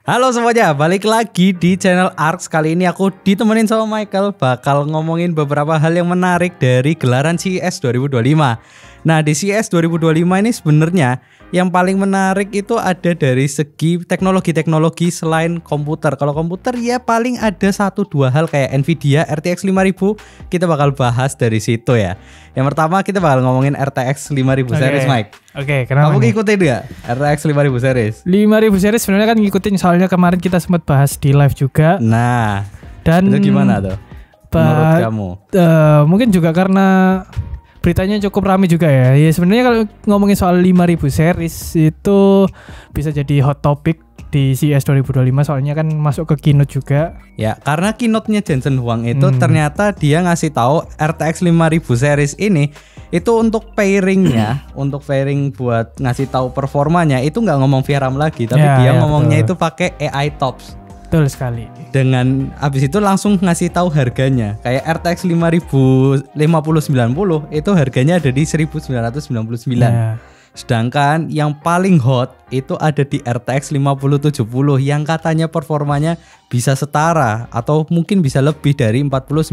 Halo semuanya, balik lagi di channel ARX. Kali ini aku ditemenin sama Michael, bakal ngomongin beberapa hal yang menarik dari gelaran CES 2025. Nah, di CES 2025 ini sebenarnya yang paling menarik itu ada dari segi teknologi-teknologi selain komputer. Kalau komputer ya paling ada 1-2 hal kayak Nvidia RTX 5000, kita bakal bahas dari situ ya. Yang pertama kita bakal ngomongin RTX 5000 series, Mike. Oke, kenapa? Kamu ngikutin gak RTX 5000 series? 5000 series sebenarnya kan ngikutin, soalnya kemarin kita sempat bahas di live juga. Nah, dan itu gimana tuh menurut kamu? Mungkin juga karena beritanya cukup ramai juga ya. Ya sebenarnya kalau ngomongin soal 5000 series itu bisa jadi hot topic di CES 2025, soalnya kan masuk ke keynote juga. Ya, karena keynote-nya Jensen Huang itu ternyata dia ngasih tahu RTX 5000 series ini itu untuk pairingnya, untuk pairing buat ngasih tahu performanya itu nggak ngomong VRAM lagi, tapi dia ngomongnya itu pakai AI TOPS. Betul sekali. Dengan habis itu langsung ngasih tahu harganya. Kayak RTX 5090 itu harganya ada di 1999. Yeah. Sedangkan yang paling hot itu ada di RTX 5070 yang katanya performanya bisa setara atau mungkin bisa lebih dari 4090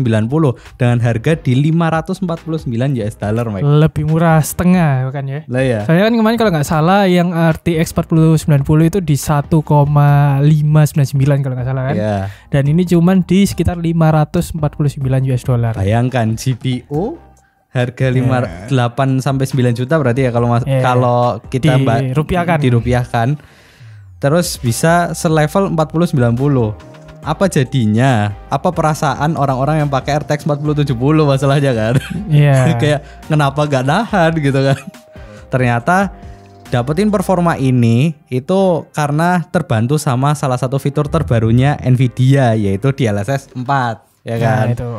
dengan harga di 549 US dollar, Mike. Lebih murah setengah kan ya? Lah ya. Soalnya kan kemarin kalau nggak salah yang RTX 4090 itu di 1,599 kalau nggak salah kan? Yeah. Dan ini cuman di sekitar 549 US dollar. Bayangkan GPU harga 8 sampai 9 juta berarti ya kalau kita dirupiahkan. Terus bisa selevel 4090. Apa jadinya? Apa perasaan orang-orang yang pakai RTX 4070 masalahnya kan? Iya. Kayak kenapa gak nahan gitu kan? Ternyata dapetin performa ini itu karena terbantu sama salah satu fitur terbarunya Nvidia, yaitu DLSS 4 ya kan? Nah, itu.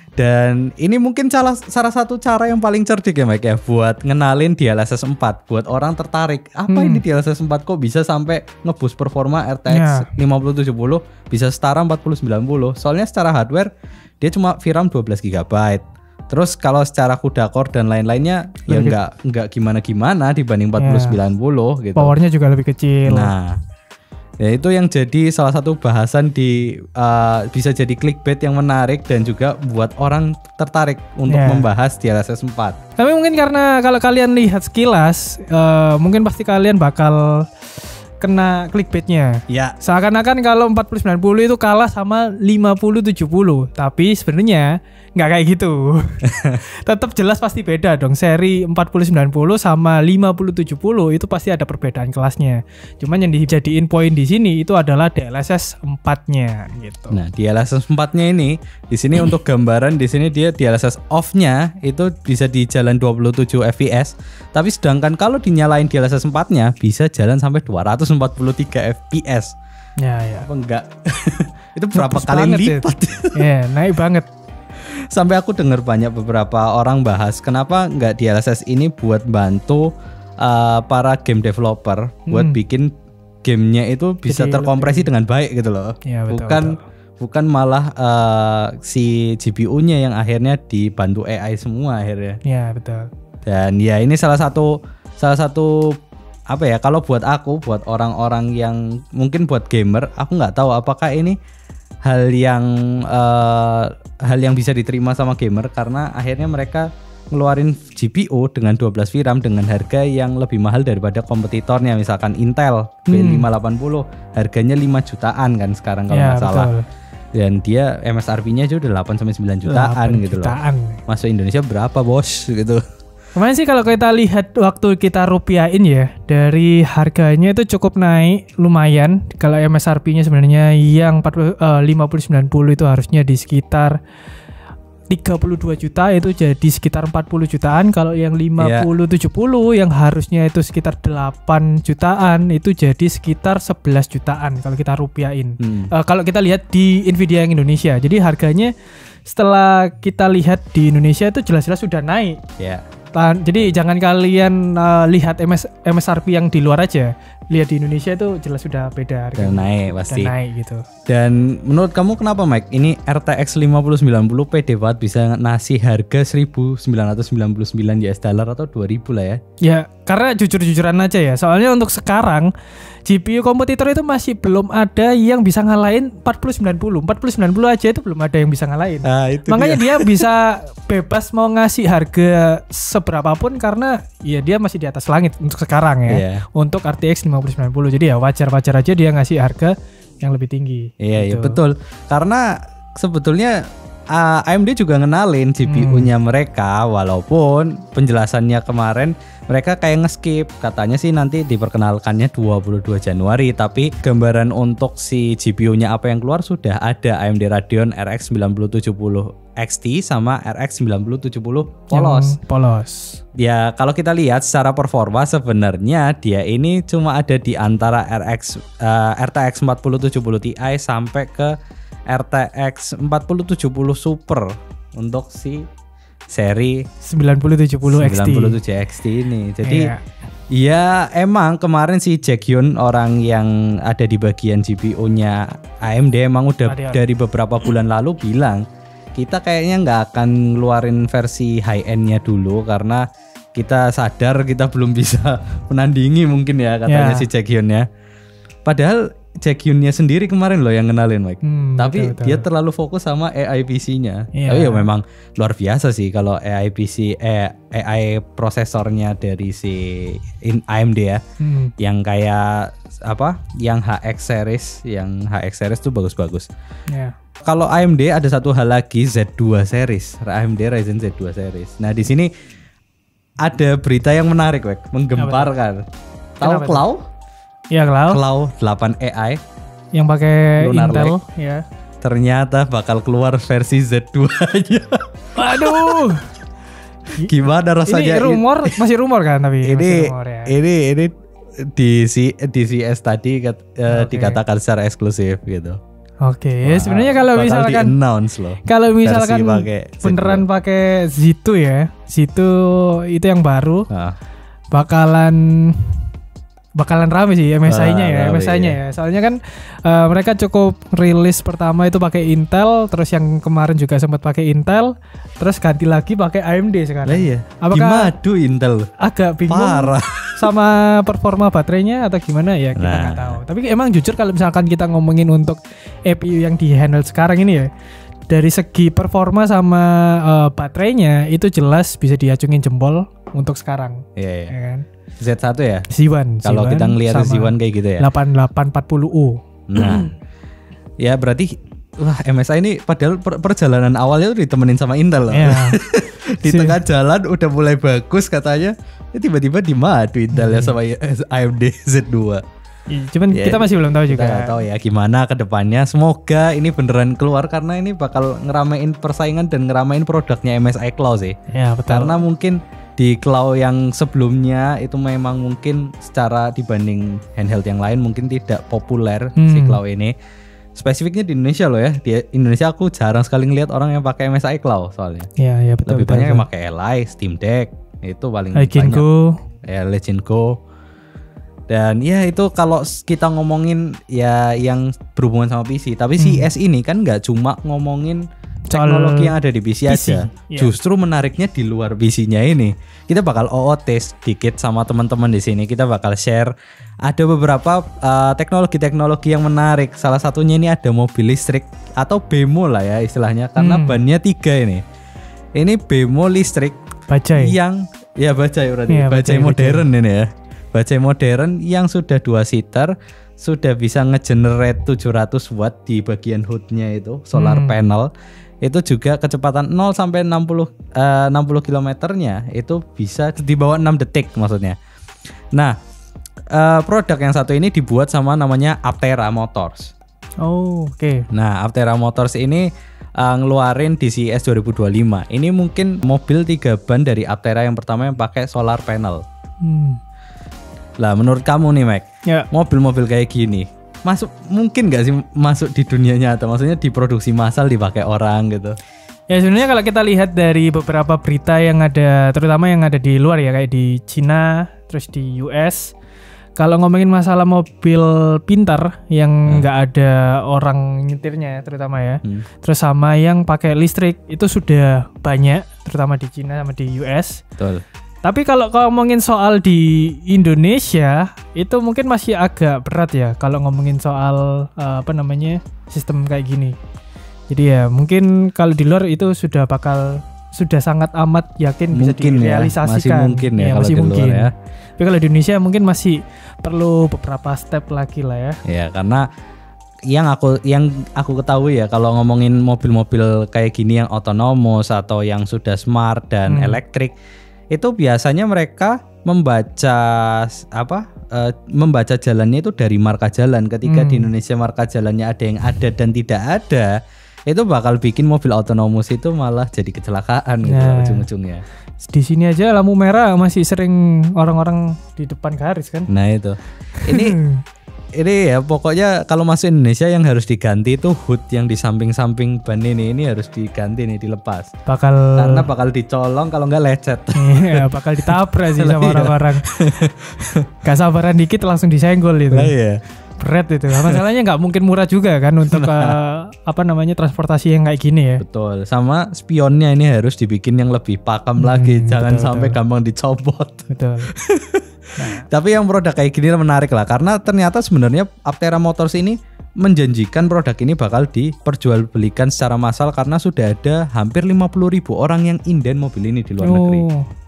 Dan ini mungkin salah satu cara yang paling cerdik ya Mike ya, buat ngenalin DLSS 4, buat orang tertarik. Apa ini DLSS 4 kok bisa sampai ngeboost performa RTX 5070 bisa setara 4090. Soalnya secara hardware dia cuma VRAM 12 GB. Terus kalau secara CUDA core dan lain-lainnya ya nggak gimana-gimana dibanding 4090 gitu. Powernya juga lebih kecil. Nah, ya itu yang jadi salah satu bahasan di bisa jadi clickbait yang menarik dan juga buat orang tertarik untuk membahas DLSS 4. Tapi mungkin karena kalau kalian lihat sekilas mungkin pasti kalian bakal kena clickbaitnya. Ya. Seakan-akan kalau 4090 itu kalah sama 5070, tapi sebenarnya nggak kayak gitu. Tetap jelas pasti beda dong. Seri 4090 sama 5070 itu pasti ada perbedaan kelasnya. Cuman yang dijadiin poin di sini itu adalah DLSS 4-nya gitu. Nah, DLSS 4-nya ini di sini untuk gambaran di sini dia DLSS off-nya itu bisa di jalan 27 fps, tapi sedangkan kalau dinyalain DLSS 4-nya bisa jalan sampai 243 fps. Ya. Apa enggak? Itu berapa kali lipat? Ya, naik banget. Sampai aku dengar banyak beberapa orang bahas kenapa nggak DLSS ini buat bantu para game developer buat bikin gamenya itu bisa terkompresi dengan baik gitu loh. Ya, bukan malah si GPU-nya yang akhirnya dibantu AI semua akhirnya. Ya, betul. Dan ya ini salah satu apa ya, kalau buat aku, buat orang-orang yang mungkin buat gamer, aku nggak tahu apakah ini hal yang bisa diterima sama gamer karena akhirnya mereka ngeluarin GPU dengan 12 VRAM dengan harga yang lebih mahal daripada kompetitornya, misalkan Intel B580 harganya 5 jutaan kan sekarang kalau nggak salah. Dan dia MSRP-nya aja udah 8 sampai 9 jutaan gitu loh. Masuk Indonesia berapa, Bos? Gitu. Kemarin sih kalau kita lihat waktu kita rupiahin ya, dari harganya itu cukup naik lumayan. Kalau MSRP-nya sebenarnya yang 5090 itu harusnya di sekitar 32 juta, itu jadi sekitar 40 jutaan. Kalau yang 5070 yang harusnya itu sekitar 8 jutaan itu jadi sekitar 11 jutaan kalau kita rupiahin. Kalau kita lihat di Nvidia yang Indonesia. Jadi harganya setelah kita lihat di Indonesia itu jelas-jelas sudah naik. Ya. Jadi jangan kalian lihat MSRP yang di luar aja. Lihat di Indonesia itu jelas sudah beda harganya. Dan naik pasti. Dan naik gitu. Dan menurut kamu kenapa Mike? Ini RTX 5090 pede banget bisa ngasih harga 1.999 US dollar atau 2.000 lah ya. Ya, karena jujur-jujuran aja ya. Soalnya untuk sekarang GPU kompetitor itu masih belum ada yang bisa ngalahin 4090. 4090 aja itu belum ada yang bisa ngalahin. Makanya dia bisa bebas mau ngasih harga seberapapun karena ya dia masih di atas langit untuk sekarang ya. Yeah. Untuk RTX 5090. Jadi ya wajar-wajar aja dia ngasih harga yang lebih tinggi. Iya, gitu. Betul. Karena sebetulnya AMD juga ngenalin GPU-nya mereka, walaupun penjelasannya kemarin mereka kayak nge-skip, katanya sih nanti diperkenalkannya 22 Januari, tapi gambaran untuk si GPU-nya apa yang keluar sudah ada, AMD Radeon RX 9070 XT sama RX 9070 polos. Ya kalau kita lihat secara performa sebenarnya dia ini cuma ada di antara RTX 4070 Ti sampai ke RTX 4070 Super untuk si seri 9070 XT ini. Jadi ya emang kemarin si Jack Hyun, orang yang ada di bagian GPU-nya AMD, emang udah dari beberapa bulan lalu bilang kita kayaknya nggak akan ngeluarin versi high end-nya dulu karena kita sadar kita belum bisa menandingi mungkin ya katanya si Jack Hyun ya. Padahal Jack Hyun-nya sendiri kemarin loh yang kenalin Mike. Tapi betul. Dia terlalu fokus sama AI PC-nya. Tapi ya memang luar biasa sih kalau AI PC AI prosesornya dari si AMD ya. Yang kayak apa? Yang HX series tuh bagus-bagus. Kalau AMD ada satu hal lagi, Z2 series. AMD Ryzen Z2 series. Nah, di sini ada berita yang menarik, Mike, menggemparkan. Tahu Cloud? Iya, Cloud 8 AI yang pakai Lunar Intel Lake, ya. Ternyata bakal keluar versi Z2-nya. Waduh. Gimana rasanya? Ini rumor, masih rumor kan tapi ini di CES tadi dikatakan secara eksklusif gitu. Oke, sebenarnya kalau misalkan beneran pakai Z2 ya, Z2 itu yang baru, bakalan rame sih MSI-nya ya, MSI-nya ya. Soalnya kan mereka cukup rilis pertama itu pakai Intel, terus yang kemarin juga sempat pakai Intel, terus ganti lagi pakai AMD sekarang. Iya. Apakah dimadu Intel? Agak bingung. Parah. Sama performa baterainya atau gimana ya kita nggak tahu. Tapi emang jujur kalau misalkan kita ngomongin untuk CPU yang di handle sekarang ini ya, dari segi performa sama baterainya itu jelas bisa diacungin jempol untuk sekarang. Iya. Ya kan? Z1 ya? Z1. Kalau kita ngelihat Z1 kayak gitu ya. 8840U. Nah. Ya berarti MSI ini padahal perjalanan awalnya tuh ditemenin sama Intel loh. Yeah. Di tengah jalan udah mulai bagus katanya, tiba-tiba dimadu Intel ya sama AMD Z2. Cuman kita masih belum tahu juga. Kita tahu ya gimana ke depannya. Semoga ini beneran keluar karena ini bakal ngeramein persaingan dan ngeramein produknya MSI Cloud sih. Ya, betul. Karena mungkin di cloud yang sebelumnya itu memang mungkin secara dibanding handheld yang lain mungkin tidak populer si cloud ini. Spesifiknya di Indonesia loh ya. Di Indonesia aku jarang sekali ngelihat orang yang pakai MSI Cloud soalnya. Iya, betul. Lebih banyak yang pakai Ally, Steam Deck. Itu paling banyak. Legion Go. Dan ya itu kalau kita ngomongin ya yang berhubungan sama PC. Tapi CES ini kan nggak cuma ngomongin teknologi yang ada di PC aja. Justru menariknya di luar PC-nya ini. Kita bakal OOT sedikit sama teman-teman di sini. Kita bakal share ada beberapa teknologi-teknologi yang menarik. Salah satunya ini ada mobil listrik atau BEMO lah ya istilahnya, karena bannya 3 ini. Ini BEMO listrik bajai. Yang ya bajai berarti. Ya, bajai modern ini ya. Bajai modern yang sudah 2 seater, sudah bisa nge-generate 700 watt di bagian hoodnya itu, solar panel. Itu juga kecepatan 0 sampai 60 km-nya itu bisa di bawah 6 detik maksudnya. Nah, produk yang satu ini dibuat sama namanya Aptera Motors. Oh, oke. Nah, Aptera Motors ini ngeluarin di CES 2025. Ini mungkin mobil 3 ban dari Aptera yang pertama yang pakai solar panel. Lah, menurut kamu nih, Mike, mobil-mobil kayak gini mungkin gak sih masuk di dunia nyata? Maksudnya diproduksi massal dipakai orang gitu? Ya sebenarnya kalau kita lihat dari beberapa berita yang ada, terutama yang ada di luar ya, kayak di Cina, terus di US, kalau ngomongin masalah mobil pintar yang nggak ada orang nyetirnya terutama ya, terus sama yang pakai listrik itu sudah banyak, terutama di Cina sama di US. Betul. Tapi kalau ngomongin soal di Indonesia itu mungkin masih agak berat ya kalau ngomongin soal sistem kayak gini. Jadi ya mungkin kalau di luar itu sudah sangat amat yakin bisa direalisasikan. Masih mungkin ya kalau masih di mungkin. Luar ya. Tapi kalau di Indonesia mungkin masih perlu beberapa step lagi lah ya. Ya karena yang aku ketahui ya kalau ngomongin mobil-mobil kayak gini yang otonomous atau yang sudah smart dan elektrik itu biasanya mereka membaca jalannya itu dari marka jalan. Ketika di Indonesia marka jalannya ada yang ada dan tidak ada, itu bakal bikin mobil otonomous itu malah jadi kecelakaan gitu ujung-ujungnya. Di sini aja lampu merah masih sering orang-orang di depan garis kan. Nah itu. Ini ya pokoknya kalau masuk Indonesia yang harus diganti itu hood yang di samping-samping ban ini harus diganti nih, dilepas. Karena bakal dicolong kalau nggak lecet. Iya, bakal ditabrak sih sama orang-orang. Gak sabaran dikit langsung disenggol itu. Iya. Berat itu. Masalahnya nggak mungkin murah juga kan untuk transportasi yang kayak gini ya. Betul. Sama spionnya ini harus dibikin yang lebih pakem lagi, jangan sampai gampang dicopot. Betul. Tapi yang produk kayak gini menarik lah, karena ternyata sebenarnya Aptera Motors ini menjanjikan produk ini bakal diperjualbelikan secara massal karena sudah ada hampir 50.000 orang yang inden mobil ini di luar negeri.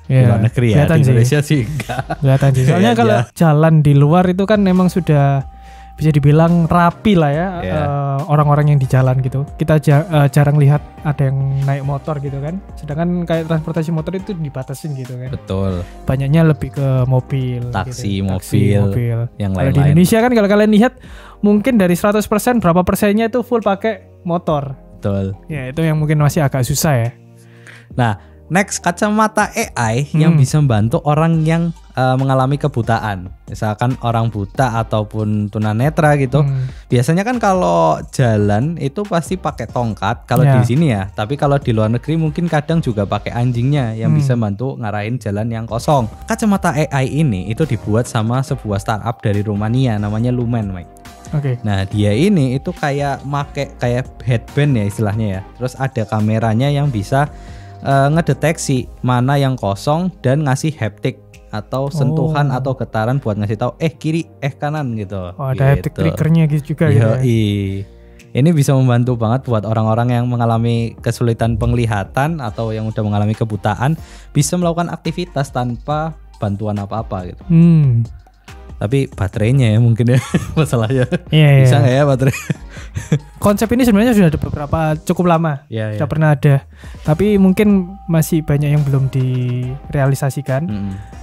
Di luar negeri ya, di Indonesia sih enggak. Kelihatan sih. Soalnya kalau jalan di luar itu kan memang sudah bisa dibilang rapi lah ya, orang-orang yang di jalan gitu. Kita jarang lihat ada yang naik motor gitu kan. Sedangkan kayak transportasi motor itu dibatasin gitu kan. Betul. Banyaknya lebih ke mobil, taksi, gitu. mobil, yang lain-lain. Kalau di Indonesia kan kalau kalian lihat mungkin dari 100% berapa persennya itu full pakai motor. Betul. Ya itu yang mungkin masih agak susah ya. Nah, next, kacamata AI yang bisa membantu orang yang mengalami kebutaan. Misalkan orang buta ataupun tunanetra gitu. Biasanya kan kalau jalan itu pasti pakai tongkat kalau di sini ya. Tapi kalau di luar negeri mungkin kadang juga pakai anjingnya yang bisa bantu ngarahin jalan yang kosong. Kacamata AI ini itu dibuat sama sebuah startup dari Rumania namanya Lumen, Mike. Oke. Nah, dia ini itu kayak headband ya istilahnya ya. Terus ada kameranya yang bisa ngedeteksi mana yang kosong dan ngasih haptic atau sentuhan atau getaran buat ngasih tahu kiri kanan gitu. Oh, ada haptic triggernya gitu juga ya. Ini bisa membantu banget buat orang-orang yang mengalami kesulitan penglihatan atau yang udah mengalami kebutaan bisa melakukan aktivitas tanpa bantuan apa-apa gitu. Tapi baterainya ya mungkin ya masalahnya. Bisa nggak ya baterai? Konsep ini sebenarnya sudah ada cukup lama, sudah pernah ada. Tapi mungkin masih banyak yang belum direalisasikan.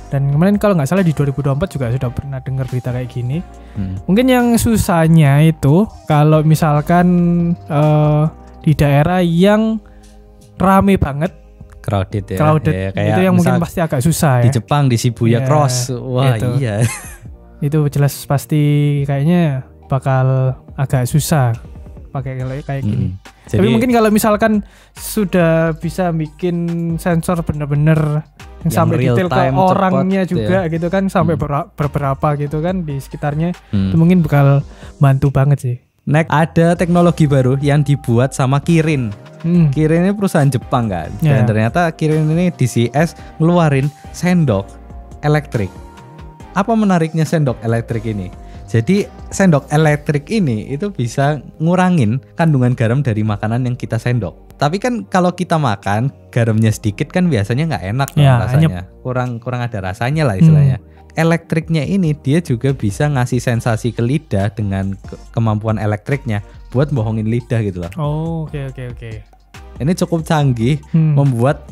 Dan kemarin kalau nggak salah di 2024 juga sudah pernah dengar berita kayak gini. Mungkin yang susahnya itu kalau misalkan di daerah yang rame banget, crowded ya, kayak itu yang mungkin pasti agak susah di Jepang di Shibuya Cross. Wah itu. Iya. Itu jelas pasti kayaknya bakal agak susah pakai kayak gini. Tapi mungkin kalau misalkan sudah bisa bikin sensor bener-bener yang sampai detail ke orangnya juga ya. Gitu kan sampai berapa gitu kan di sekitarnya itu mungkin bakal bantu banget sih. Next, ada teknologi baru yang dibuat sama Kirin. Kirin ini perusahaan Jepang kan. Dan ternyata Kirin ini DCS ngeluarin sendok elektrik. Apa menariknya sendok elektrik ini? Jadi sendok elektrik ini itu bisa ngurangin kandungan garam dari makanan yang kita sendok. Tapi kan kalau kita makan garamnya sedikit kan biasanya nggak enak rasanya. Kurang ada rasanya lah istilahnya. Elektriknya ini dia juga bisa ngasih sensasi ke lidah dengan kemampuan elektriknya buat bohongin lidah gitu loh. Oh, oke. Ini cukup canggih, membuat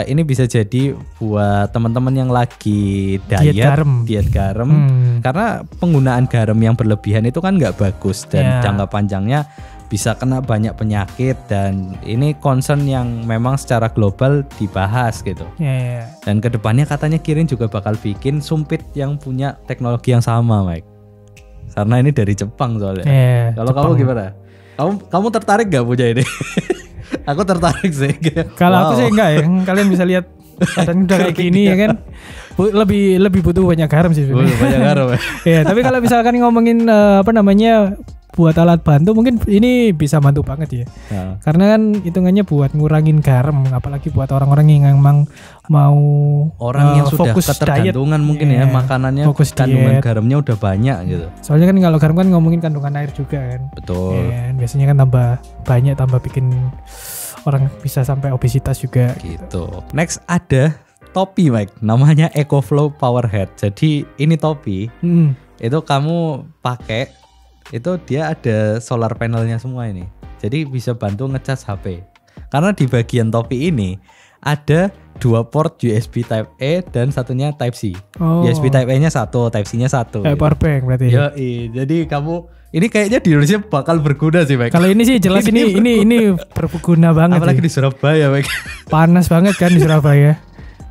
ini bisa jadi buat teman-teman yang lagi diet garam. Karena penggunaan garam yang berlebihan itu kan nggak bagus dan jangka panjangnya bisa kena banyak penyakit dan ini concern yang memang secara global dibahas gitu. Dan kedepannya katanya Kirin juga bakal bikin sumpit yang punya teknologi yang sama, Mike. Karena ini dari Jepang soalnya. Kalau kamu gimana? Kamu tertarik gak punya ini? Aku tertarik sih. Kalau aku sih enggak ya. Kalian bisa lihat badan udah kayak gini ya kan. Lebih butuh banyak garam sih sebenarnya. Banyak garam ya. Ya, tapi kalau misalkan ngomongin buat alat bantu mungkin ini bisa bantu banget ya. Karena kan hitungannya buat ngurangin garam, apalagi buat orang-orang yang memang mau orang yang sudah ketergantungan diet, mungkin ya makanannya kandungan garamnya udah banyak gitu. Soalnya kan kalau garam kan ngomongin kandungan air juga kan. Betul. Ya, biasanya kan tambah banyak, tambah bikin orang bisa sampai obesitas juga. Gitu. Next ada topi Mike, namanya EcoFlow Powerhead. Jadi ini topi, itu kamu pakai, itu dia ada solar panelnya semua ini. Jadi bisa bantu ngecas HP. Karena di bagian topi ini ada 2 port USB Type A dan satunya Type C. USB Type A-nya 1, Type C-nya 1. Kayak powerbank berarti. Jadi kamu ini kayaknya di Indonesia bakal berguna sih, Mike. Kalau ini sih jelas ini berguna banget. Apalagi di Surabaya, Mike. Panas banget kan di Surabaya.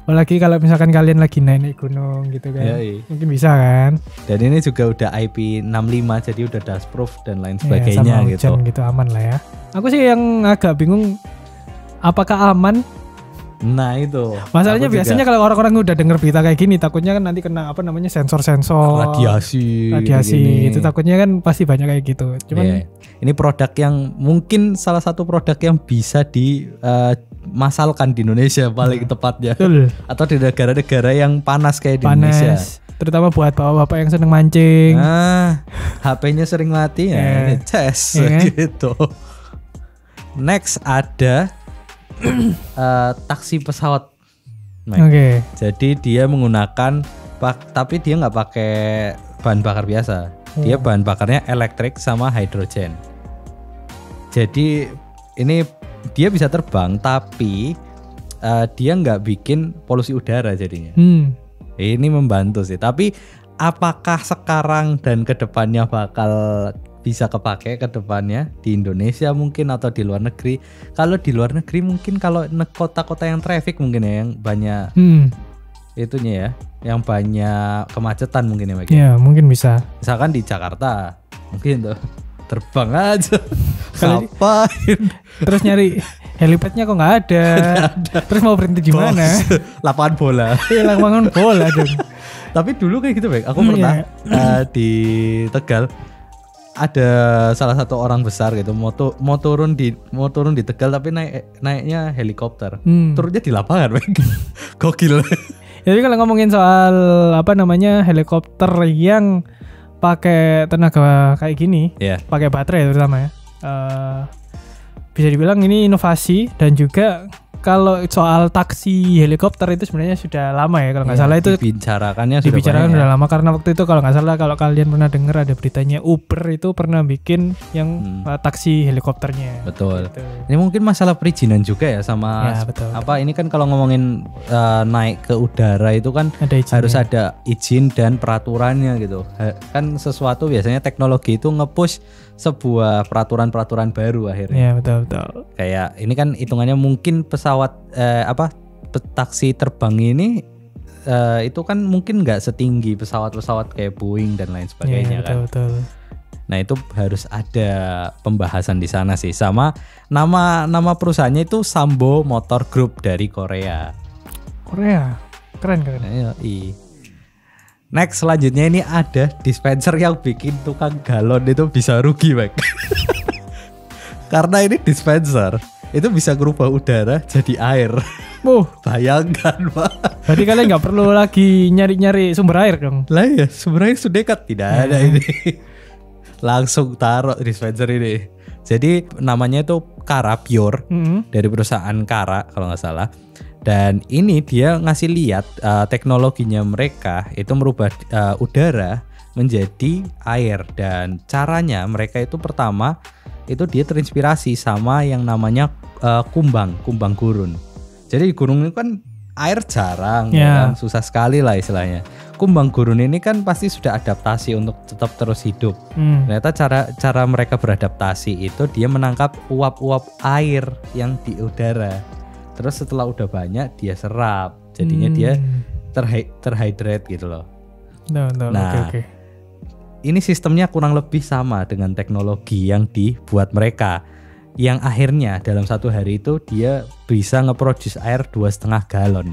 Apalagi kalau misalkan kalian lagi naik gunung gitu kan. Mungkin bisa kan. Dan ini juga udah IP65 jadi udah dustproof dan lain sebagainya sama hujan gitu aman lah ya. Aku sih yang agak bingung apakah aman. Nah itu. Masalahnya biasanya kalau orang-orang udah denger berita kayak gini takutnya kan nanti kena sensor-sensor radiasi itu takutnya kan pasti banyak kayak gitu. Cuman ini produk yang mungkin salah satu produk yang bisa dimasalkan di Indonesia paling tepatnya. Atau di negara-negara yang panas kayak di Indonesia. Terutama buat bapak-bapak yang seneng mancing. HP-nya sering mati ini tes gitu. Next ada taksi pesawat. Oke. Jadi dia menggunakan tapi dia nggak pakai bahan bakar biasa. Dia bahan bakarnya elektrik sama hidrogen. Jadi ini dia bisa terbang tapi dia nggak bikin polusi udara jadinya. Ini membantu sih. Tapi apakah sekarang dan kedepannya bakal bisa kepake ke depannya di Indonesia mungkin atau di luar negeri? Kalau di luar negeri mungkin kalau kota-kota yang traffic mungkin ya yang banyak itunya ya, yang banyak kemacetan mungkin ya Mike. Ya mungkin bisa. Misalkan di Jakarta mungkin tuh terbang aja. Ngapain? Terus nyari helipadnya kok nggak ada. Terus mau berhenti di mana? Lapangan bola. Iya lapangan bola dong. Tapi dulu kayak gitu Mike. Aku pernah di Tegal. Ada salah satu orang besar gitu mau turun di Tegal tapi naiknya helikopter. Turunnya di lapangan, gokil. Jadi kalau ngomongin soal helikopter yang pakai tenaga kayak gini, pakai baterai terutama ya, bisa dibilang ini inovasi. Dan juga kalau soal taksi helikopter itu sebenarnya sudah lama ya kalau nggak salah itu dibicarakan sudah lama karena waktu itu kalau nggak salah kalau kalian pernah dengar ada beritanya Uber itu pernah bikin yang taksi helikopternya. Betul. Gitu. Ini mungkin masalah perizinan juga ya sama betul. Ini kan kalau ngomongin naik ke udara itu kan harus ada izin dan peraturannya gitu. Kan sesuatu biasanya teknologi itu nge-push sebuah peraturan baru akhirnya. Iya betul. Kayak ini kan hitungannya mungkin pesawat taksi terbang ini itu kan mungkin nggak setinggi pesawat-pesawat kayak Boeing dan lain sebagainya kan. Betul. Nah itu harus ada pembahasan di sana sih. Sama nama perusahaannya itu Sambo Motor Group dari Korea. Keren. Next selanjutnya ini ada dispenser yang bikin tukang galon itu bisa rugi, Mike. Karena ini dispenser itu bisa merubah udara jadi air. Bayangkan, Pak. Berarti kalian nggak perlu lagi nyari sumber air dong. Lah ya, sumber air sudah dekat tidak ada ini. Langsung taruh dispenser ini. Jadi namanya itu Kara Pure dari perusahaan Kara kalau nggak salah. Dan ini dia ngasih lihat teknologinya mereka itu merubah udara menjadi air. Dan caranya mereka itu pertama itu dia terinspirasi sama yang namanya kumbang gurun. Jadi di gunung itu kan air jarang kan? Susah sekali lah istilahnya. Kumbang gurun ini kan pasti sudah adaptasi untuk tetap terus hidup. Ternyata cara mereka beradaptasi itu dia menangkap uap-uap air yang di udara. Terus setelah udah banyak dia serap, jadinya dia terhydrate gitu loh. Nah, okay. ini sistemnya kurang lebih sama dengan teknologi yang dibuat mereka. Yang akhirnya dalam satu hari itu dia bisa nge-produce air 2,5 galon.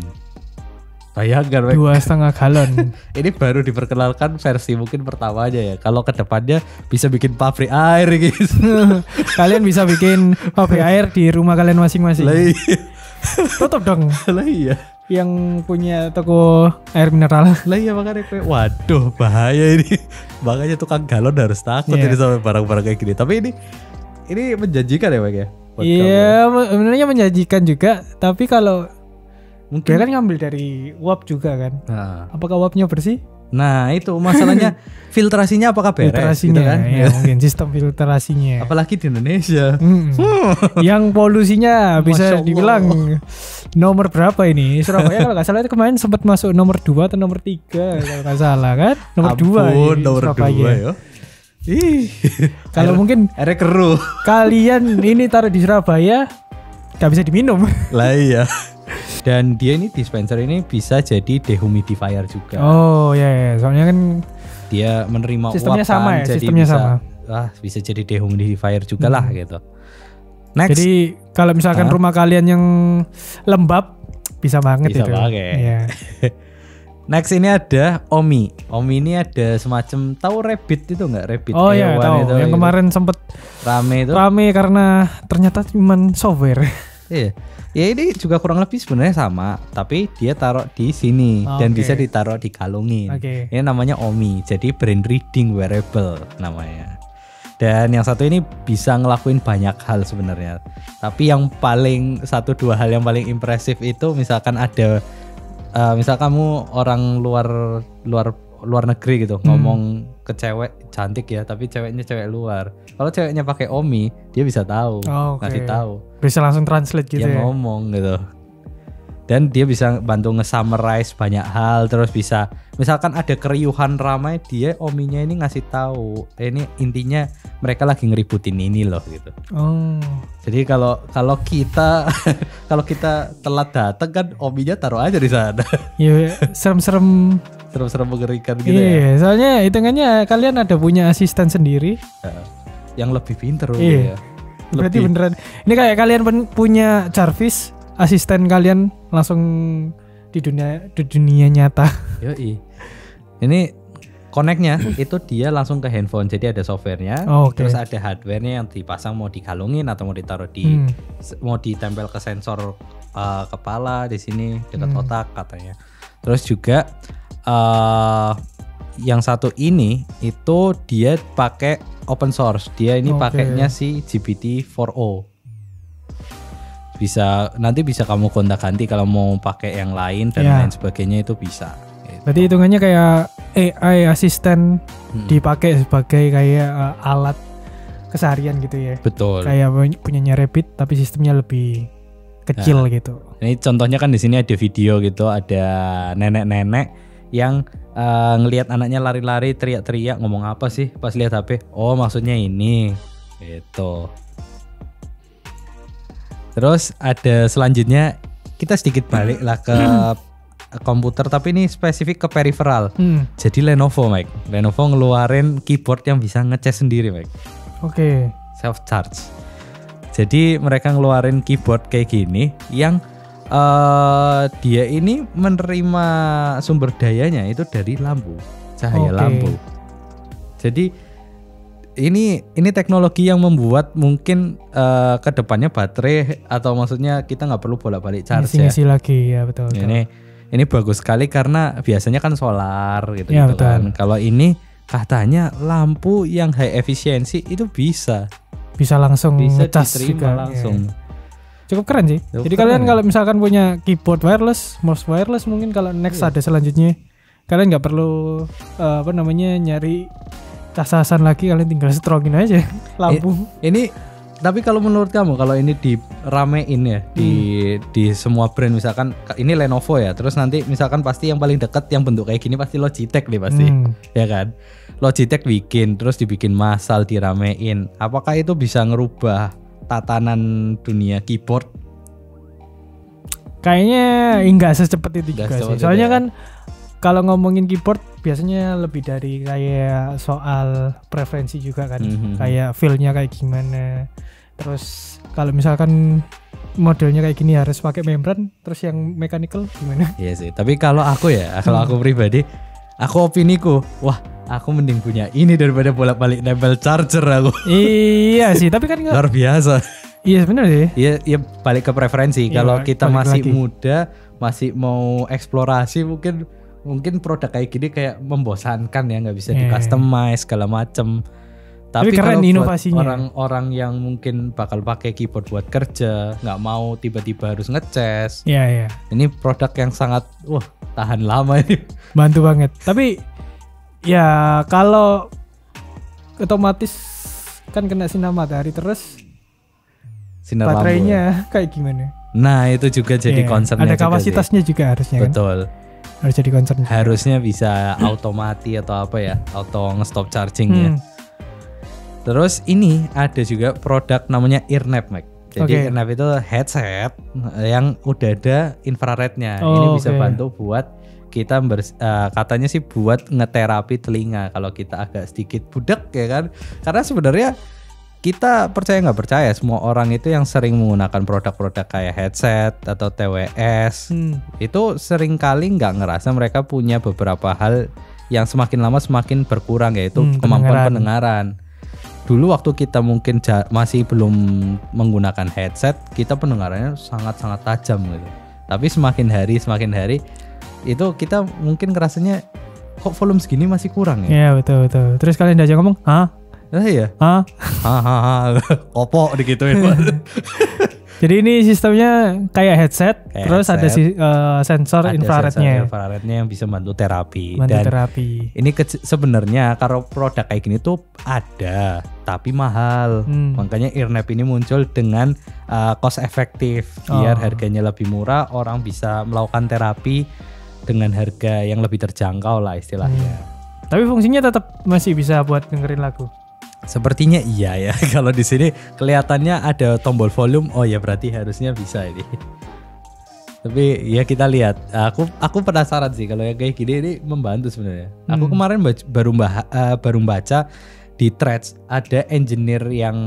Bayangkan 2,5 galon. Ini baru diperkenalkan versi mungkin pertama aja ya. Kalau kedepannya bisa bikin pabrik air gitu. Kalian bisa bikin pabrik air di rumah kalian masing-masing. Tutup dong. Lah iya. Yang punya toko air mineral. Lah iya makanya kayak waduh bahaya ini. Makanya tukang galon harus takut ini sama barang-barang kayak gini. Tapi ini menjanjikan ya Pak ya? Iya, sebenarnya menjanjikan juga. Tapi kalau mungkin dia kan ngambil dari uap juga kan. Apakah uapnya bersih? Nah itu masalahnya filtrasinya apakah beres? Filtrasinya gitu kan? Ya mungkin sistem filtrasinya. Apalagi di Indonesia. Yang polusinya bisa dibilang nomor berapa ini? Surabaya kalau nggak salah itu kemarin sempat masuk nomor 2 atau nomor 3 kalau nggak salah kan? Nomor 2 nomor Surabaya. 2 ya. Kalau mungkin airnya keruh. Kalian ini taruh di Surabaya nggak bisa diminum. Lah iya. Dan dia ini dispenser ini bisa jadi dehumidifier juga. Oh ya, soalnya kan dia menerima sistemnya uap sama kan, ya, jadi sistemnya bisa, sama. Bisa jadi dehumidifier juga lah gitu. Next. Jadi kalau misalkan rumah kalian yang lembab bisa banget bisa itu. Bisa pakai. Yeah. Next ini ada Omi. Omi ini ada semacam tahu Rabbit itu enggak? Rabbit oh iya tahu. Itu, yang gitu. Kemarin sempet rame itu. Rame karena ternyata cuma software. Iya. Ya ini juga kurang lebih sebenarnya sama, tapi dia taruh di sini dan bisa ditaruh dikalungin. Ini namanya Omi, jadi brain reading wearable namanya. Dan yang satu ini bisa ngelakuin banyak hal sebenarnya. Tapi yang paling 1-2 hal yang paling impresif itu misalkan ada misal kamu orang luar negeri gitu ngomong ke cewek cantik ya, tapi ceweknya cewek luar. Kalau ceweknya pakai Omi, dia bisa tahu, ngasih tahu. Bisa langsung translate gitu dia ngomong gitu. Dan dia bisa bantu nge-summarize banyak hal, terus bisa misalkan ada keriuhan ramai, dia Ominya ini ngasih tahu, ini intinya mereka lagi ngeributin ini loh gitu. Oh. Jadi kalau kita kalau kita telat datang kan Ominya taruh aja di sana. Iya, serem-serem mengerikan gitu ya. Soalnya hitungannya kalian ada punya asisten sendiri yang lebih pinter ya. Berarti beneran ini kayak kalian punya Jarvis, asisten kalian langsung di dunia nyata. Yoi. Ini connect-nya itu dia langsung ke handphone, jadi ada softwarenya, terus ada hardwarenya yang dipasang mau dikalungin atau mau ditaruh di mau ditempel ke sensor kepala di sini dekat otak katanya. Terus juga yang satu ini itu dia pakai open source. Dia ini pakainya si GPT-4o. Nanti bisa kamu gonta-ganti kalau mau pakai yang lain dan lain sebagainya itu bisa. Gitu. Berarti hitungannya kayak AI asisten dipakai sebagai kayak alat keseharian gitu ya. Betul. Kayak punyanya Rabbit tapi sistemnya lebih kecil gitu. Ini contohnya kan di sini ada video gitu, ada nenek-nenek yang ngelihat anaknya lari-lari teriak-teriak ngomong apa sih pas lihat HP. Oh maksudnya ini gitu. Terus ada selanjutnya kita sedikit balik lah ke komputer, tapi ini spesifik ke peripheral. Jadi Lenovo Mike, Lenovo ngeluarin keyboard yang bisa ngecas sendiri Mike. Self charge. Jadi mereka ngeluarin keyboard kayak gini yang dia ini menerima sumber dayanya itu dari lampu, cahaya lampu. Jadi ini teknologi yang membuat mungkin kedepannya baterai atau maksudnya kita nggak perlu bolak-balik charge ngisi lagi ya betul. Ini bagus sekali karena biasanya kan solar gitu, ya, gitu kan. Kalau ini katanya lampu yang high efisiensi itu bisa langsung ngecas juga langsung. Ya. Cukup keren sih. Jadi kalian kalau misalkan punya keyboard wireless, mouse wireless, mungkin kalau next ada selanjutnya kalian nggak perlu nyari casasan lagi, kalian tinggal strongin aja lampu. Ini tapi kalau menurut kamu kalau ini diramein ya di semua brand, misalkan ini Lenovo ya, terus nanti misalkan pasti yang paling dekat yang bentuk kayak gini pasti Logitech nih pasti. Ya kan? Logitech bikin terus dibikin massal diramein. Apakah itu bisa ngerubah tatanan dunia keyboard? Kayaknya enggak secepat itu juga sih. Soalnya kan kalau ngomongin keyboard biasanya lebih dari kayak soal preferensi juga kan, kayak feel-nya kayak gimana. Terus kalau misalkan modelnya kayak gini harus pakai membran, terus yang mechanical gimana? Iya sih, tapi kalau aku ya, kalau aku pribadi, aku opiniku, wah aku mending punya ini daripada bolak-balik nempel charger aku. Iya sih, tapi kan luar biasa. Iya benar sih. Iya balik ke preferensi. Kalau kita masih muda, masih mau eksplorasi, mungkin produk kayak gini kayak membosankan ya, nggak bisa di customize segala macem. Tapi keren inovasinya. Orang-orang yang mungkin bakal pakai keyboard buat kerja, nggak mau tiba-tiba harus nge-cas. Iya. Ini produk yang sangat tahan lama ini. Bantu banget. Tapi ya kalau otomatis kan kena sinar matahari terus, sinar baterainya kayak gimana? Nah itu juga jadi concern. Ada kapasitasnya juga harusnya. Betul. Harus jadi concern. Harusnya bisa automati atau apa ya, auto nge-stop charging ya. Terus ini ada juga produk namanya Earnap, Mac. Jadi Earnap itu headset yang udah ada infrarednya. Ini bisa bantu buat kita katanya sih buat ngeterapi telinga kalau kita agak sedikit budek ya kan. Karena sebenarnya kita percaya nggak percaya, semua orang itu yang sering menggunakan produk-produk kayak headset atau TWS itu sering kali nggak ngerasa mereka punya beberapa hal yang semakin lama semakin berkurang, yaitu kemampuan pendengaran. Dulu waktu kita mungkin masih belum menggunakan headset, kita pendengarannya sangat-sangat tajam gitu. Tapi semakin hari itu kita mungkin ngerasanya kok volume segini masih kurang ya. Iya betul. Terus kalian diajak ngomong, hah? Iya. Kopok digituin. Jadi ini sistemnya kayak headset, terus ada sensor infrarednya. Infrarednya yang bisa bantu terapi. Terapi. Ini sebenarnya kalau produk kayak gini tuh ada, tapi mahal. Makanya Earnap ini muncul dengan cost efektif, biar harganya lebih murah, orang bisa melakukan terapi dengan harga yang lebih terjangkau lah istilahnya. Tapi fungsinya tetap masih bisa buat dengerin lagu. Sepertinya iya ya. Kalau di sini kelihatannya ada tombol volume. Oh ya berarti harusnya bisa ini. Tapi ya kita lihat. Aku penasaran sih kalau yang kayak gini ini membantu sebenarnya. Aku kemarin baru baca di Threads ada engineer yang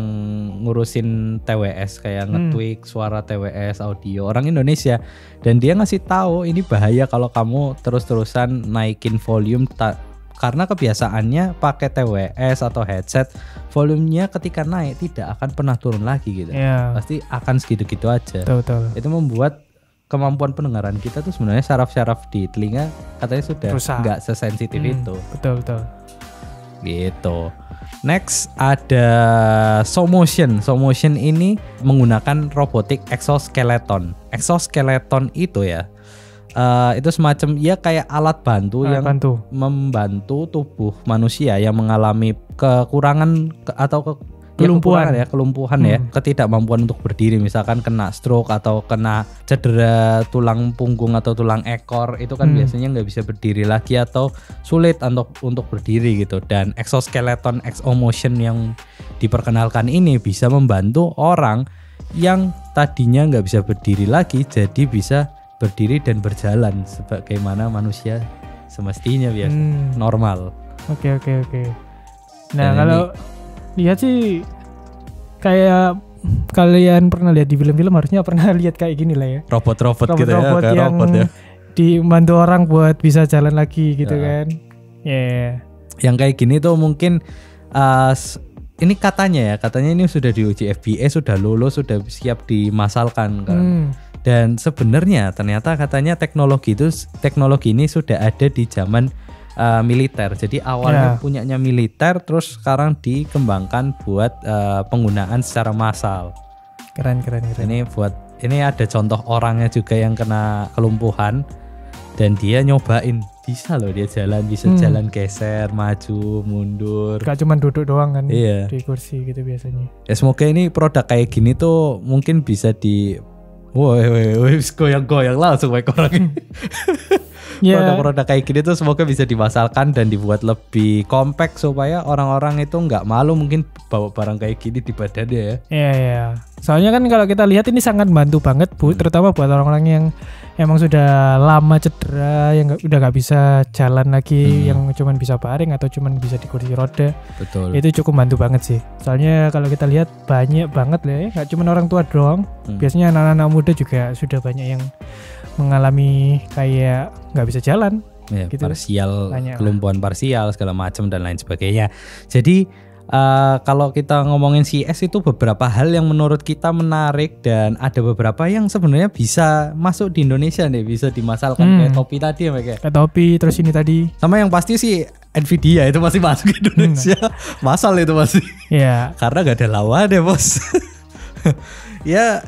ngurusin TWS kayak nge-tweak suara TWS audio orang Indonesia, dan dia ngasih tahu ini bahaya kalau kamu terus-terusan naikin volume karena kebiasaannya pakai TWS atau headset, volumenya ketika naik tidak akan pernah turun lagi gitu. Pasti akan segitu-gitu aja. Betul. Itu membuat kemampuan pendengaran kita tuh sebenarnya syaraf-syaraf di telinga katanya sudah nggak sesensitif itu. Betul. Gitu. Next ada SoMotion. SoMotion ini menggunakan robotic exoskeleton. Exoskeleton itu ya. Itu semacam kayak alat bantu membantu tubuh manusia yang mengalami kekurangan atau kelumpuhan ya, ketidakmampuan untuk berdiri, misalkan kena stroke atau kena cedera tulang punggung atau tulang ekor, itu kan biasanya nggak bisa berdiri lagi atau sulit untuk berdiri gitu. Dan exoskeleton SoMotion yang diperkenalkan ini bisa membantu orang yang tadinya nggak bisa berdiri lagi jadi bisa berdiri dan berjalan sebagaimana manusia semestinya biasa normal. Oke. Nah, kalau lihat sih kayak kalian pernah lihat di film-film, harusnya pernah lihat kayak gini lah ya. Robot-robot gitu ya, kayak yang robot ya. Dibantu orang buat bisa jalan lagi gitu kan. Yang kayak gini tuh mungkin ini katanya ini sudah diuji FBS, sudah lulus, sudah siap dimasalkan kan. Dan sebenarnya ternyata katanya teknologi ini sudah ada di zaman militer. Jadi awalnya punyanya militer, terus sekarang dikembangkan buat penggunaan secara massal. Keren. Ini ada contoh orangnya juga yang kena kelumpuhan dan dia nyobain bisa loh dia jalan, bisa jalan geser, maju, mundur. Gak cuma duduk doang kan di kursi gitu biasanya. Ya semoga ini produk kayak gini tuh mungkin bisa goyang-goyang langsung kayak orang. Produk-produk kayak gini tuh semoga bisa dimasalkan dan dibuat lebih compact supaya orang-orang itu nggak malu mungkin bawa barang kayak gini di badannya ya. Iya. Soalnya kan kalau kita lihat ini sangat bantu banget Bu, terutama buat orang-orang yang emang sudah lama cedera, yang udah nggak bisa jalan lagi, yang cuman bisa baring atau cuman bisa di kursi roda. Betul. Itu cukup bantu banget sih. Soalnya kalau kita lihat banyak banget lah ya, nggak cuma orang tua doang. Biasanya anak-anak muda juga sudah banyak yang mengalami kayak nggak bisa jalan. Ya, gitu. Parsial, kelumpuhan parsial segala macam dan lain sebagainya. Jadi kalau kita ngomongin CS itu beberapa hal yang menurut kita menarik dan ada beberapa yang sebenarnya bisa masuk di Indonesia nih, bisa dimasalkan kayak topi tadi ya kayak topi, terus ini tadi. Sama yang pasti sih Nvidia itu masih masuk ke Indonesia. Masal itu masih. Iya. Karena gak ada lawan deh bos. Ya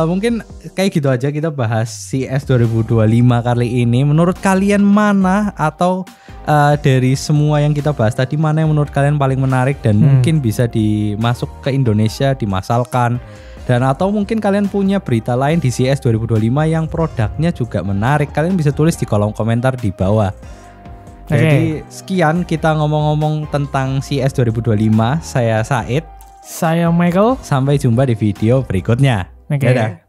mungkin kayak gitu aja kita bahas CS 2025 kali ini. Menurut kalian mana atau dari semua yang kita bahas tadi mana yang menurut kalian paling menarik dan mungkin bisa dimasuk ke Indonesia, dimasalkan, dan atau mungkin kalian punya berita lain di CS 2025 yang produknya juga menarik, kalian bisa tulis di kolom komentar di bawah. Jadi sekian kita ngomong-ngomong tentang CS 2025. Saya Said, saya Michael. Sampai jumpa di video berikutnya. Dadah.